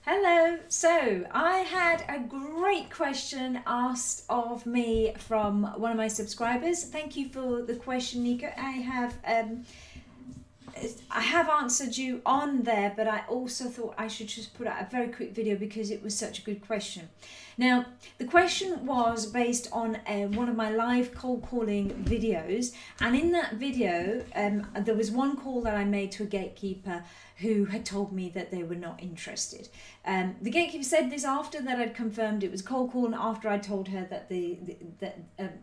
Hello. So I had a great question asked of me from one of my subscribers. Thank you for the question, Nico. I have answered you on there, but I also thought I should just put out a very quick video because it was such a good question. Now, the question was based on one of my live cold calling videos, and in that video, there was one call that I made to a gatekeeper who had told me that they were not interested. The gatekeeper said this after that I'd confirmed it was a cold call, and after I told her that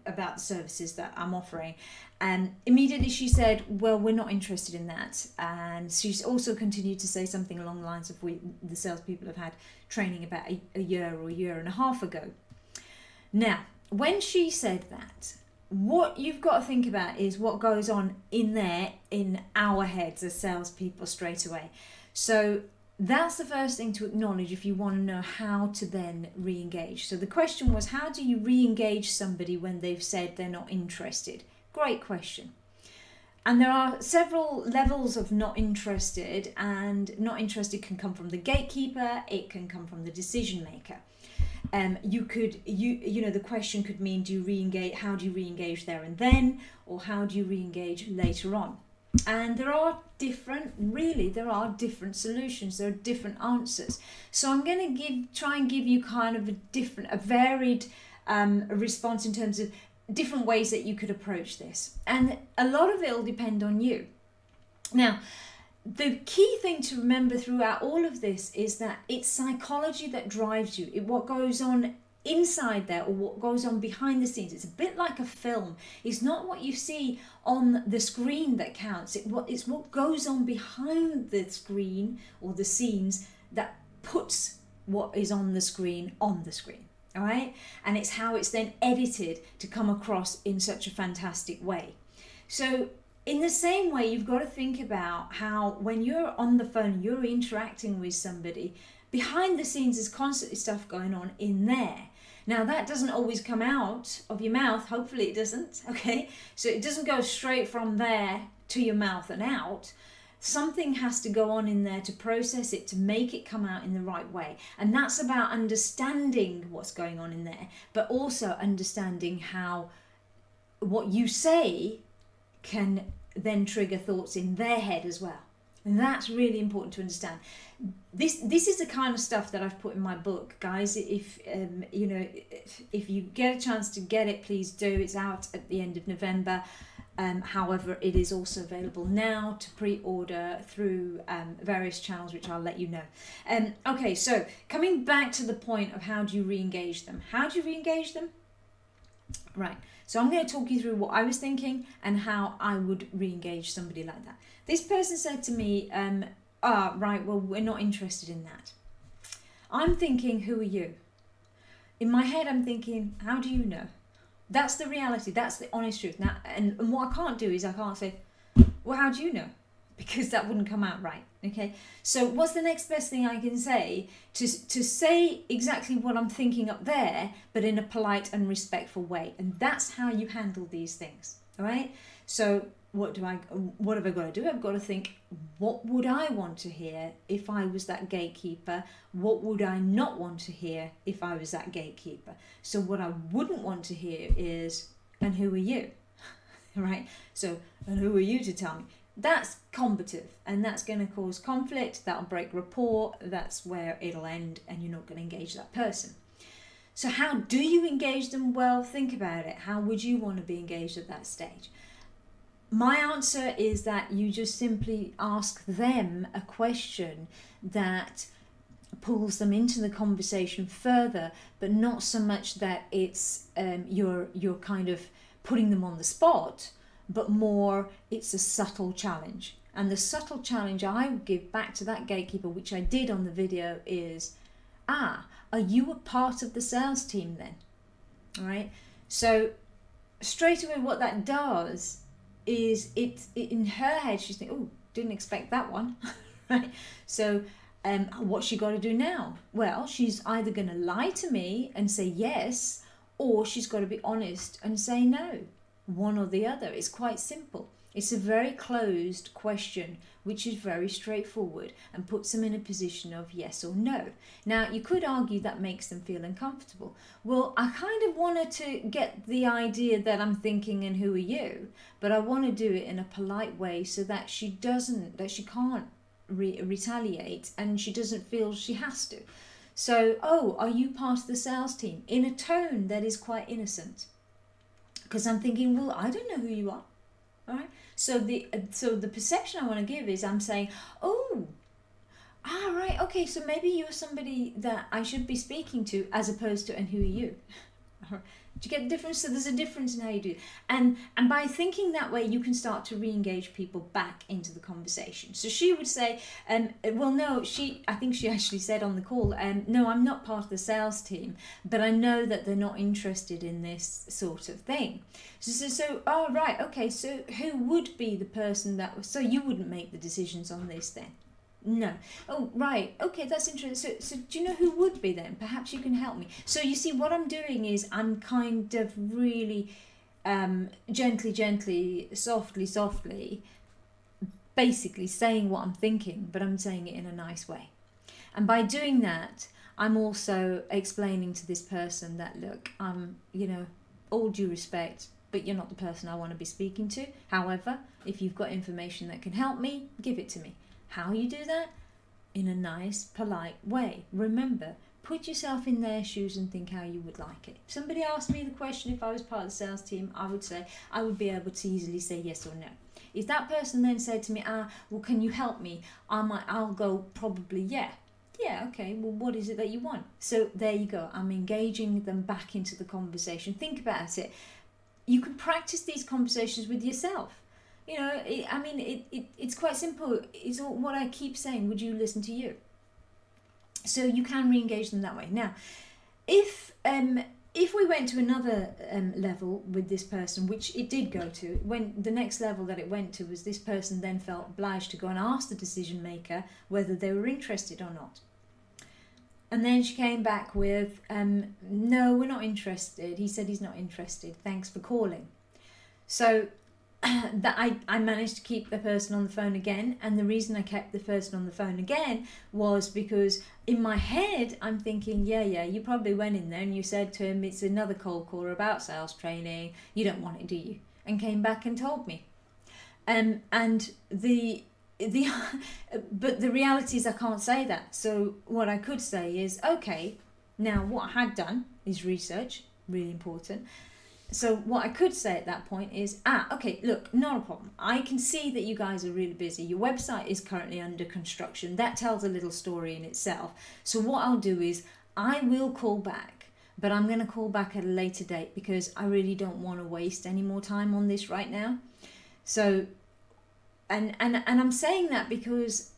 about the services that I'm offering. And immediately she said, well, we're not interested in that. And she's also continued to say something along the lines of the salespeople have had training about a year or a year and a half ago. Now, when she said that, what you've got to think about is what goes on in there in our heads as salespeople straight away. So that's the first thing to acknowledge if you want to know how to then re-engage. So the question was, how do you re-engage somebody when they've said they're not interested? Great question. And there are several levels of not interested, and not interested can come from the gatekeeper, it can come from the decision maker. The question could mean, do you re-engage? How do you re-engage there and then, or how do you re-engage later on? And there are different solutions. There are different answers. So I'm going to try and give you kind of a varied response in terms of different ways that you could approach this, and a lot of it will depend on you. Now, the key thing to remember throughout all of this is that it's psychology that drives you. What goes on inside there, or what goes on behind the scenes. It's a bit like a film. It's not what you see on the screen that counts. It's what goes on behind the screen or the scenes that puts what is on the screen on the screen. All right, and it's how it's then edited to come across in such a fantastic way. So in the same way, you've got to think about how when you're on the phone, you're interacting with somebody, behind the scenes there's constantly stuff going on in there. Now that doesn't always come out of your mouth, hopefully it doesn't, okay? So it doesn't go straight from there to your mouth and out. Something has to go on in there to process it, to make it come out in the right way. And that's about understanding what's going on in there, but also understanding how what you say can then trigger thoughts in their head as well. And that's really important to understand. This is the kind of stuff that I've put in my book, guys. If you get a chance to get it, please do. It's out at the end of November. However, it is also available now to pre-order through various channels, which I'll let you know. Okay, so coming back to the point of how do you re-engage them? How do you re-engage them? Right, so I'm going to talk you through what I was thinking and how I would re-engage somebody like that. This person said to me, right, well, we're not interested in that. I'm thinking, who are you? In my head, I'm thinking, how do you know? That's the reality. That's the honest truth. Now, and what I can't do is I can't say, well, how do you know? Because that wouldn't come out right. Okay. So what's the next best thing I can say to say exactly what I'm thinking up there, but in a polite and respectful way? And that's how you handle these things. All right. So what have I got to do? I've got to think, what would I want to hear if I was that gatekeeper? What would I not want to hear if I was that gatekeeper? So what I wouldn't want to hear is, and who are you? Right? So, and who are you to tell me? That's combative, and that's going to cause conflict. That'll break rapport. That's where it'll end, and you're not going to engage that person. So how do you engage them? Well, think about it. How would you want to be engaged at that stage? My answer is that you just simply ask them a question that pulls them into the conversation further, but not so much that it's you're kind of putting them on the spot, but more it's a subtle challenge. And the subtle challenge I would give back to that gatekeeper, which I did on the video, is, are you a part of the sales team then? All right. So straight away what that does is it in her head she's thinking, oh, didn't expect that one. Right? So what's she got to do now? Well, she's either going to lie to me and say yes, or she's got to be honest and say no. One or the other. It's quite simple. It's a very closed question, which is very straightforward and puts them in a position of yes or no. Now, you could argue that makes them feel uncomfortable. Well, I kind of wanted to get the idea that I'm thinking, and who are you? But I want to do it in a polite way so that she can't retaliate, and she doesn't feel she has to. So, oh, are you part of the sales team? In a tone that is quite innocent. Because I'm thinking, well, I don't know who you are. All right. So the perception I want to give is I'm saying, oh, right, okay, so maybe you're somebody that I should be speaking to, as opposed to, and who are you? Do you get the difference? So there's a difference in how you do it. And by thinking that way, you can start to re-engage people back into the conversation. So she would say, well, no, I think she actually said on the call, no, I'm not part of the sales team, but I know that they're not interested in this sort of thing. So oh, right, okay, so who would be the person so you wouldn't make the decisions on this then? No. Oh, right. Okay, that's interesting. So do you know who would be then? Perhaps you can help me. So you see, what I'm doing is I'm kind of really gently, softly, basically saying what I'm thinking, but I'm saying it in a nice way. And by doing that, I'm also explaining to this person that, look, all due respect, but you're not the person I want to be speaking to. However, if you've got information that can help me, give it to me. How you do that? In a nice, polite way. Remember, put yourself in their shoes and think how you would like it. If somebody asked me the question if I was part of the sales team, I would say, I would be able to easily say yes or no. If that person then said to me, well, can you help me? I'll go probably, yeah. Yeah, okay, well, what is it that you want? So there you go. I'm engaging them back into the conversation. Think about it. You can practice these conversations with yourself. It's quite simple. It's all what I keep saying. Would you listen to you? So you can re-engage them that way. Now, if we went to another level with this person, which it did go to, when the next level that it went to was this person then felt obliged to go and ask the decision maker whether they were interested or not. And then she came back with, no, we're not interested. He said he's not interested. Thanks for calling. So that I managed to keep the person on the phone again, and the reason I kept the person on the phone again was because in my head I'm thinking, yeah, you probably went in there and you said to him it's another cold caller about sales training, you don't want it, do you? And came back and told me. And but the reality is I can't say that. So what I could say is, okay, now what I had done is research, really important. So what I could say at that point is, okay, look, not a problem. I can see that you guys are really busy. Your website is currently under construction. That tells a little story in itself. So what I'll do is I will call back, but I'm going to call back at a later date because I really don't want to waste any more time on this right now. So, and I'm saying that because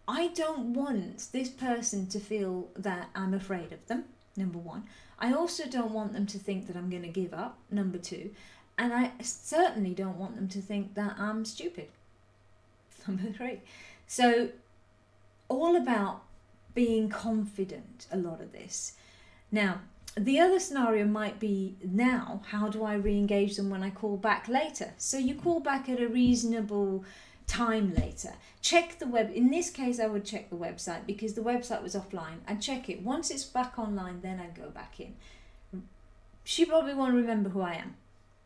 I don't want this person to feel that I'm afraid of them, number one. I also don't want them to think that I'm going to give up, number two. And I certainly don't want them to think that I'm stupid, number three. So all about being confident, a lot of this. Now, the other scenario might be, now, how do I re-engage them when I call back later? So you call back at a reasonable time later. Check the web. In this case, I would check the website because the website was offline. I'd check it. Once it's back online, then I'd go back in. She probably won't remember who I am.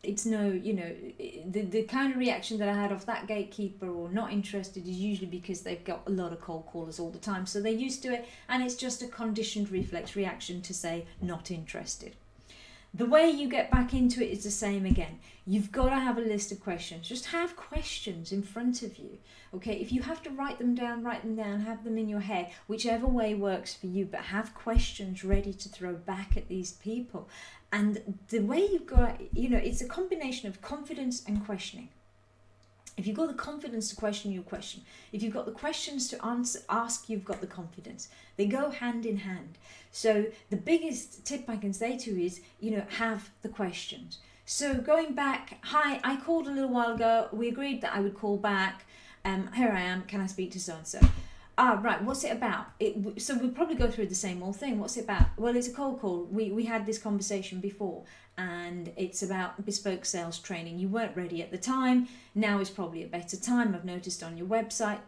It's no, the kind of reaction that I had off that gatekeeper or not interested is usually because they've got a lot of cold callers all the time. So they're used to it, and it's just a conditioned reflex reaction to say not interested. The way you get back into it is the same again. You've got to have a list of questions. Just have questions in front of you. Okay, if you have to write them down, have them in your head, whichever way works for you, but have questions ready to throw back at these people. And the way you've got, it's a combination of confidence and questioning. If you've got the confidence to question, you question. If you've got the questions to ask, you've got the confidence. They go hand in hand. So the biggest tip I can say to you is, have the questions. So going back, hi, I called a little while ago. We agreed that I would call back. Here I am. Can I speak to so-and-so? Right, what's it about? So we'll probably go through the same old thing. What's it about? Well, it's a cold call. We had this conversation before, and it's about bespoke sales training. You weren't ready at the time. Now is probably a better time. I've noticed on your website,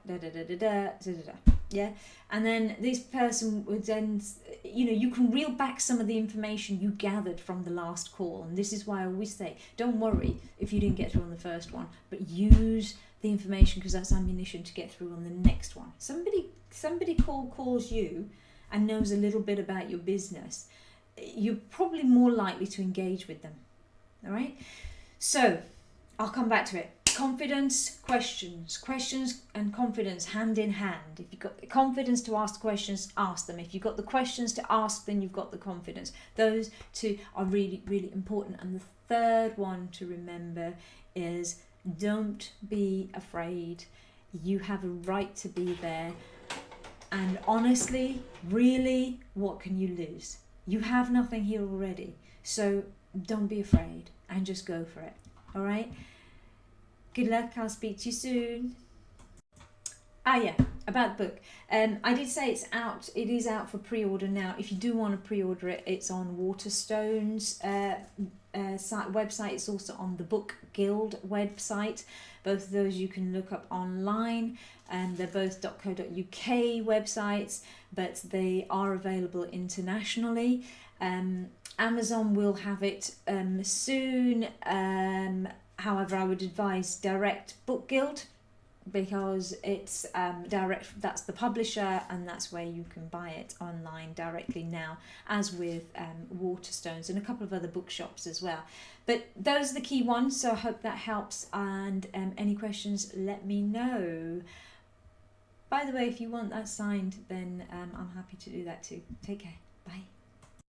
yeah. And then this person would then, you can reel back some of the information you gathered from the last call. And this is why I always say, don't worry if you didn't get through on the first one, but use the information, because that's ammunition to get through on the next one. Somebody calls you and knows a little bit about your business, you're probably more likely to engage with them. All right, so I'll come back to it. Confidence, questions and confidence hand in hand. If you've got the confidence to ask questions, ask them. If you've got the questions to ask, then you've got the confidence. Those two are really, really important. And the third one to remember is, don't be afraid. You have a right to be there. And honestly, really, what can you lose? You have nothing here already. So don't be afraid and just go for it. All right? Good luck. I'll speak to you soon. Yeah, about the book. I did say it's out. It is out for pre-order now. If you do want to pre-order it, it's on Waterstone's website. It's also on the Book Guild website. Both of those you can look up online. They're both .co.uk websites, but they are available internationally. Amazon will have it soon. However, I would advise direct Book Guild, because it's direct. That's the publisher, and that's where you can buy it online directly now, as with Waterstones and a couple of other bookshops as well. But those are the key ones, so I hope that helps. And any questions, let me know. By the way, if you want that signed, then I'm happy to do that too. Take care. Bye.